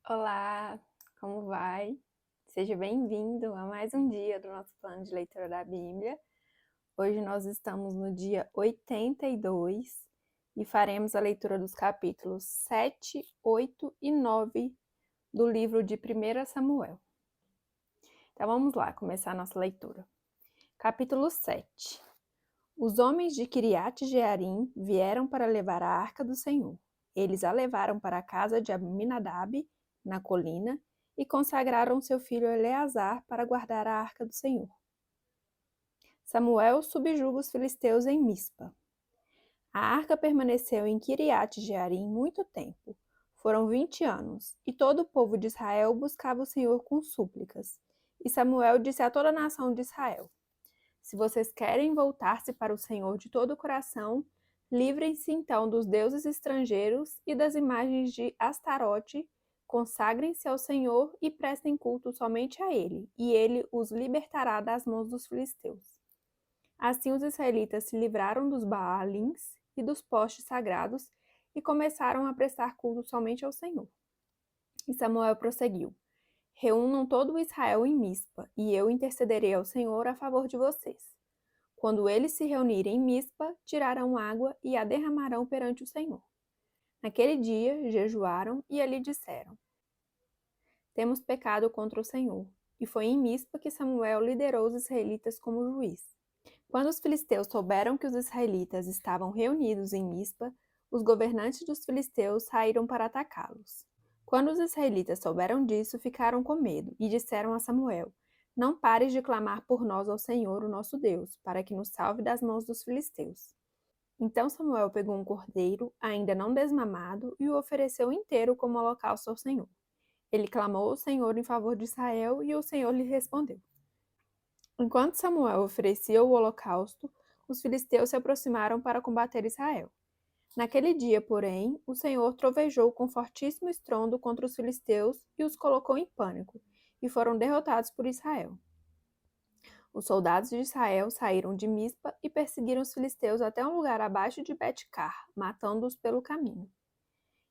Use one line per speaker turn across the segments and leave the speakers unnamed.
Olá, como vai? Seja bem-vindo a mais um dia do nosso plano de leitura da Bíblia. Hoje nós estamos no dia 82 e faremos a leitura dos capítulos 7, 8 e 9 do livro de 1 Samuel. Então vamos lá, começar a nossa leitura. Capítulo 7. Os homens de Kiriat Jearim vieram para levar a arca do Senhor. Eles a levaram para a casa de Aminadab, na colina, e consagraram seu filho Eleazar para guardar a arca do Senhor. Samuel subjuga os filisteus em Mispa. A arca permaneceu em Kiriat Jearim muito tempo. Foram 20 anos, e todo o povo de Israel buscava o Senhor com súplicas. E Samuel disse a toda a nação de Israel: Se vocês querem voltar-se para o Senhor de todo o coração, livrem-se então dos deuses estrangeiros e das imagens de Astarote, consagrem-se ao Senhor e prestem culto somente a Ele, e Ele os libertará das mãos dos filisteus. Assim os israelitas se livraram dos Baalins e dos postes sagrados e começaram a prestar culto somente ao Senhor. E Samuel prosseguiu: Reúnam todo o Israel em Mispa, e eu intercederei ao Senhor a favor de vocês. Quando eles se reunirem em Mispa, tirarão água e a derramarão perante o Senhor. Naquele dia, jejuaram e ali disseram: Temos pecado contra o Senhor. E foi em Mispa que Samuel liderou os israelitas como juiz. Quando os filisteus souberam que os israelitas estavam reunidos em Mispa, os governantes dos filisteus saíram para atacá-los. Quando os israelitas souberam disso, ficaram com medo e disseram a Samuel: Não pares de clamar por nós ao Senhor, o nosso Deus, para que nos salve das mãos dos filisteus. Então Samuel pegou um cordeiro, ainda não desmamado, e o ofereceu inteiro como holocausto ao Senhor. Ele clamou ao Senhor em favor de Israel, e o Senhor lhe respondeu. Enquanto Samuel oferecia o holocausto, os filisteus se aproximaram para combater Israel. Naquele dia, porém, o Senhor trovejou com fortíssimo estrondo contra os filisteus e os colocou em pânico, e foram derrotados por Israel. Os soldados de Israel saíram de Mispa e perseguiram os filisteus até um lugar abaixo de Bet-car, matando-os pelo caminho.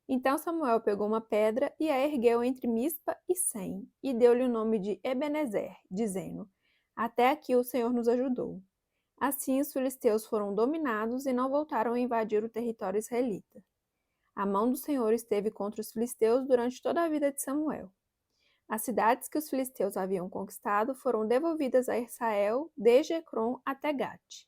Então Samuel pegou uma pedra e a ergueu entre Mispa e Sem, e deu-lhe o nome de Ebenezer, dizendo: Até aqui o Senhor nos ajudou. Assim os filisteus foram dominados e não voltaram a invadir o território israelita. A mão do Senhor esteve contra os filisteus durante toda a vida de Samuel. As cidades que os filisteus haviam conquistado foram devolvidas a Israel desde Ecrom até Gate.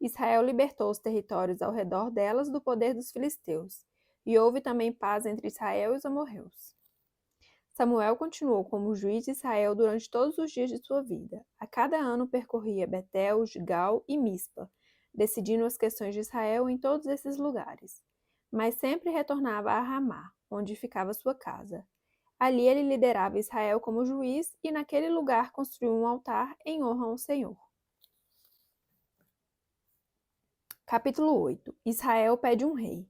Israel libertou os territórios ao redor delas do poder dos filisteus, e houve também paz entre Israel e os amorreus. Samuel continuou como juiz de Israel durante todos os dias de sua vida. A cada ano percorria Betel, Gigal e Mispa, decidindo as questões de Israel em todos esses lugares. Mas sempre retornava a Ramá, onde ficava sua casa. Ali ele liderava Israel como juiz e naquele lugar construiu um altar em honra ao Senhor. Capítulo 8. Israel pede um rei.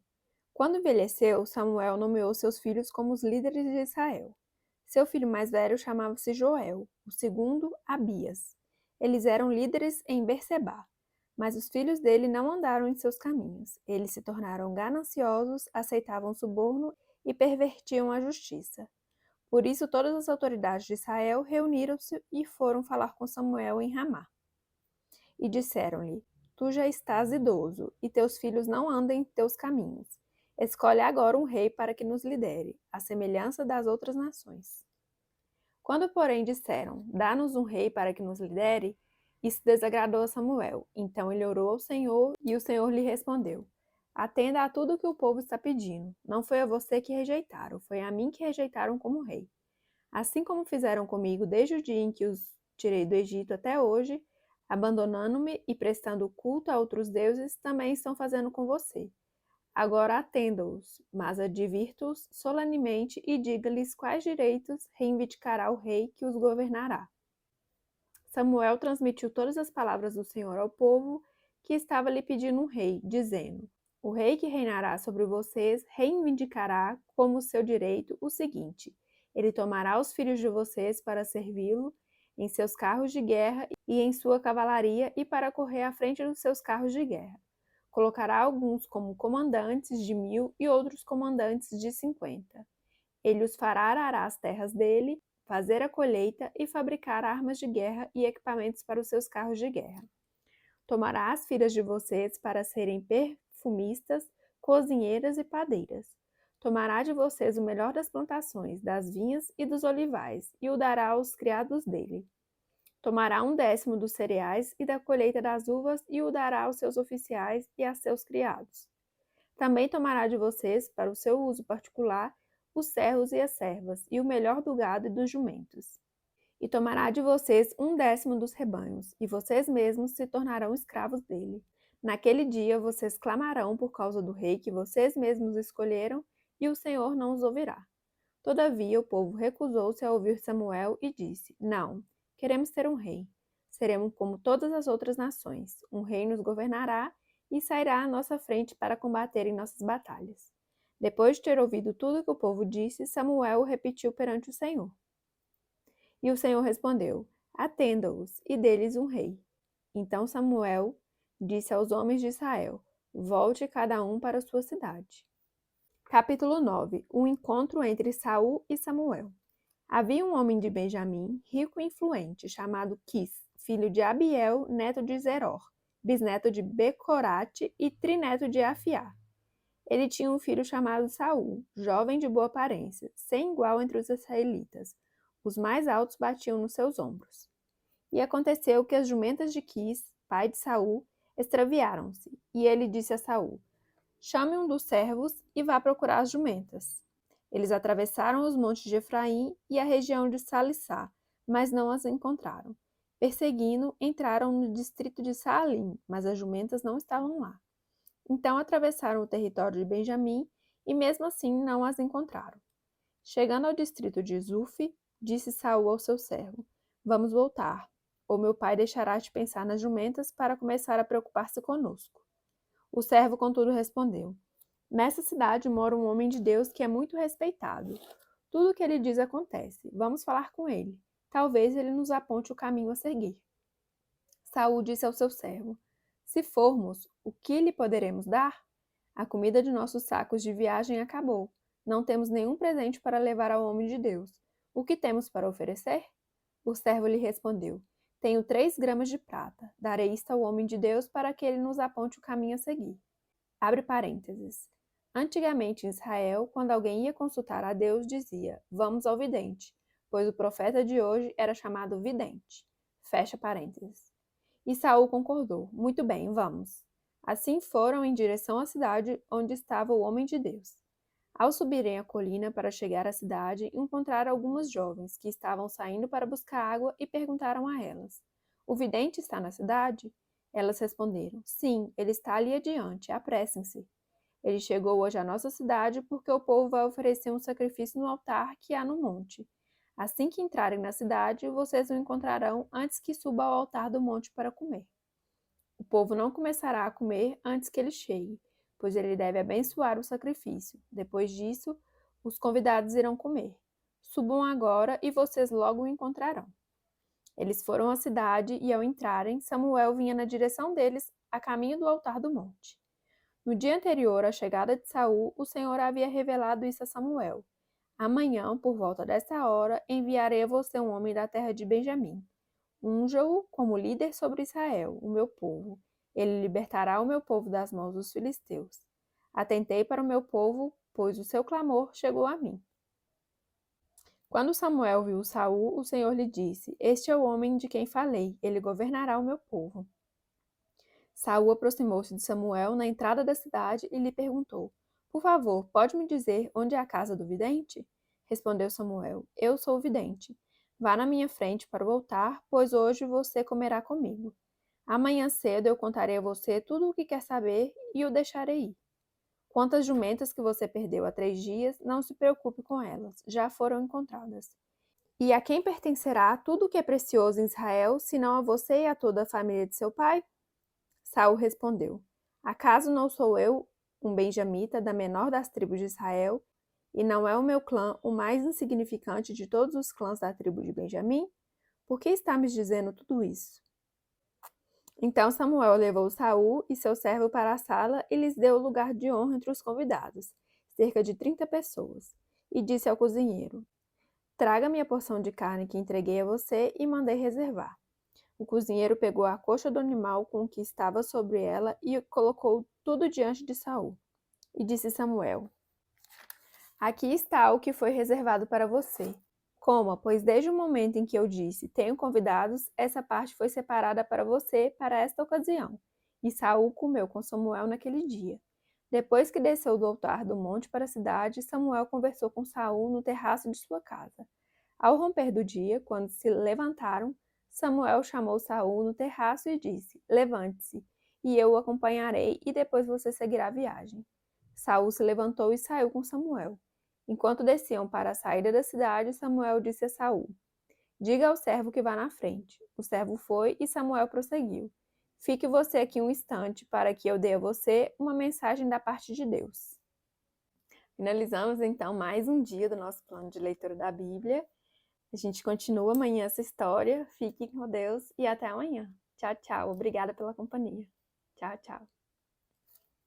Quando envelheceu, Samuel nomeou seus filhos como os líderes de Israel. Seu filho mais velho chamava-se Joel, o segundo, Abias. Eles eram líderes em Berseba, mas os filhos dele não andaram em seus caminhos. Eles se tornaram gananciosos, aceitavam suborno e pervertiam a justiça. Por isso, todas as autoridades de Israel reuniram-se e foram falar com Samuel em Ramá. E disseram-lhe: Tu já estás idoso, e teus filhos não andam em teus caminhos. Escolhe agora um rei para que nos lidere, à semelhança das outras nações. Quando, porém, disseram: Dá-nos um rei para que nos lidere, isso desagradou a Samuel. Então ele orou ao Senhor, e o Senhor lhe respondeu: Atenda a tudo o que o povo está pedindo. Não foi a você que rejeitaram, foi a mim que rejeitaram como rei. Assim como fizeram comigo desde o dia em que os tirei do Egito até hoje, abandonando-me e prestando culto a outros deuses, também estão fazendo com você. Agora atenda-os, mas advirta-os solenemente e diga-lhes quais direitos reivindicará o rei que os governará. Samuel transmitiu todas as palavras do Senhor ao povo que estava lhe pedindo um rei, dizendo: O rei que reinará sobre vocês reivindicará como seu direito o seguinte: ele tomará os filhos de vocês para servi-lo em seus carros de guerra e em sua cavalaria e para correr à frente dos seus carros de guerra. Colocará alguns como comandantes de 1000 e outros comandantes de 50. Ele os fará arar as terras dele, fazer a colheita e fabricar armas de guerra e equipamentos para os seus carros de guerra. Tomará as filhas de vocês para serem perfumistas, cozinheiras e padeiras. Tomará de vocês o melhor das plantações, das vinhas e dos olivais, e o dará aos criados dele. Tomará 1/10 dos cereais e da colheita das uvas, e o dará aos seus oficiais e a seus criados. Também tomará de vocês, para o seu uso particular, os servos e as servas, e o melhor do gado e dos jumentos. E tomará de vocês 1/10 dos rebanhos, e vocês mesmos se tornarão escravos dele. Naquele dia vocês clamarão por causa do rei que vocês mesmos escolheram, e o Senhor não os ouvirá. Todavia o povo recusou-se a ouvir Samuel e disse: Não, queremos ter um rei. Seremos como todas as outras nações. Um rei nos governará e sairá à nossa frente para combater em nossas batalhas. Depois de ter ouvido tudo que o povo disse, Samuel o repetiu perante o Senhor. E o Senhor respondeu: Atenda-os, e deles um rei. Então Samuel disse aos homens de Israel: Volte cada um para sua cidade. Capítulo 9. O encontro entre Saul e Samuel. Havia um homem de Benjamim, rico e influente, chamado Quis, filho de Abiel, neto de Zeror, bisneto de Becorate e trineto de Afiá. Ele tinha um filho chamado Saul, jovem de boa aparência, sem igual entre os israelitas. Os mais altos batiam nos seus ombros. E aconteceu que as jumentas de Quis, pai de Saul, extraviaram-se, e ele disse a Saul: Chame um dos servos e vá procurar as jumentas. Eles atravessaram os montes de Efraim e a região de Salissá, mas não as encontraram. Perseguindo, entraram no distrito de Saalim, mas as jumentas não estavam lá. Então atravessaram o território de Benjamim e mesmo assim não as encontraram. Chegando ao distrito de Zufi, disse Saul ao seu servo: Vamos voltar, ou meu pai deixará de pensar nas jumentas para começar a preocupar-se conosco. O servo, contudo, respondeu: Nessa cidade mora um homem de Deus que é muito respeitado. Tudo o que ele diz acontece. Vamos falar com ele. Talvez ele nos aponte o caminho a seguir. Saul disse ao seu servo: Se formos, o que lhe poderemos dar? A comida de nossos sacos de viagem acabou. Não temos nenhum presente para levar ao homem de Deus. O que temos para oferecer? O servo lhe respondeu: Tenho 3 gramas de prata. Darei isto ao homem de Deus para que ele nos aponte o caminho a seguir. Abre parênteses. Antigamente em Israel, quando alguém ia consultar a Deus, dizia: Vamos ao vidente, pois o profeta de hoje era chamado vidente. Fecha parênteses. E Saul concordou: Muito bem, vamos. Assim foram em direção à cidade onde estava o homem de Deus. Ao subirem a colina para chegar à cidade, encontraram algumas jovens que estavam saindo para buscar água e perguntaram a elas: O vidente está na cidade? Elas responderam: Sim, ele está ali adiante, apressem-se. Ele chegou hoje à nossa cidade porque o povo vai oferecer um sacrifício no altar que há no monte. Assim que entrarem na cidade, vocês o encontrarão antes que suba ao altar do monte para comer. O povo não começará a comer antes que ele chegue, pois ele deve abençoar o sacrifício. Depois disso, os convidados irão comer. Subam agora e vocês logo o encontrarão. Eles foram à cidade e, ao entrarem, Samuel vinha na direção deles, a caminho do altar do monte. No dia anterior à chegada de Saul, o Senhor havia revelado isso a Samuel. Amanhã, por volta desta hora, enviarei a você um homem da terra de Benjamim. Unja-o como líder sobre Israel, o meu povo. Ele libertará o meu povo das mãos dos filisteus. Atentei para o meu povo, pois o seu clamor chegou a mim. Quando Samuel viu Saul, o Senhor lhe disse: Este é o homem de quem falei, ele governará o meu povo. Saul aproximou-se de Samuel na entrada da cidade e lhe perguntou: Por favor, pode me dizer onde é a casa do vidente? Respondeu Samuel: Eu sou o vidente. Vá na minha frente para o altar, pois hoje você comerá comigo. Amanhã cedo eu contarei a você tudo o que quer saber e o deixarei ir. Quanto às jumentas que você perdeu há 3 dias, não se preocupe com elas, já foram encontradas. E a quem pertencerá tudo o que é precioso em Israel, senão a você e a toda a família de seu pai? Saul respondeu: Acaso não sou eu um benjamita da menor das tribos de Israel, e não é o meu clã o mais insignificante de todos os clãs da tribo de Benjamim? Por que está me dizendo tudo isso? Então Samuel levou Saul e seu servo para a sala e lhes deu lugar de honra entre os convidados, cerca de 30 pessoas. e disse ao cozinheiro: Traga-me a porção de carne que entreguei a você e mandei reservar. O cozinheiro pegou a coxa do animal com o que estava sobre ela e colocou tudo diante de Saul. E disse Samuel: Aqui está o que foi reservado para você. Coma, pois desde o momento em que eu disse, tenho convidados, essa parte foi separada para você para esta ocasião. E Saul comeu com Samuel naquele dia. Depois que desceu do altar do monte para a cidade, Samuel conversou com Saul no terraço de sua casa. Ao romper do dia, quando se levantaram, Samuel chamou Saul no terraço e disse: Levante-se, e eu o acompanharei, e depois você seguirá a viagem. Saul se levantou e saiu com Samuel. Enquanto desciam para a saída da cidade, Samuel disse a Saul: Diga ao servo que vá na frente. O servo foi e Samuel prosseguiu: Fique você aqui um instante para que eu dê a você uma mensagem da parte de Deus. Finalizamos então mais um dia do nosso plano de leitura da Bíblia. A gente continua amanhã essa história. Fiquem com Deus e até amanhã. Tchau, tchau. Obrigada pela companhia. Tchau, tchau.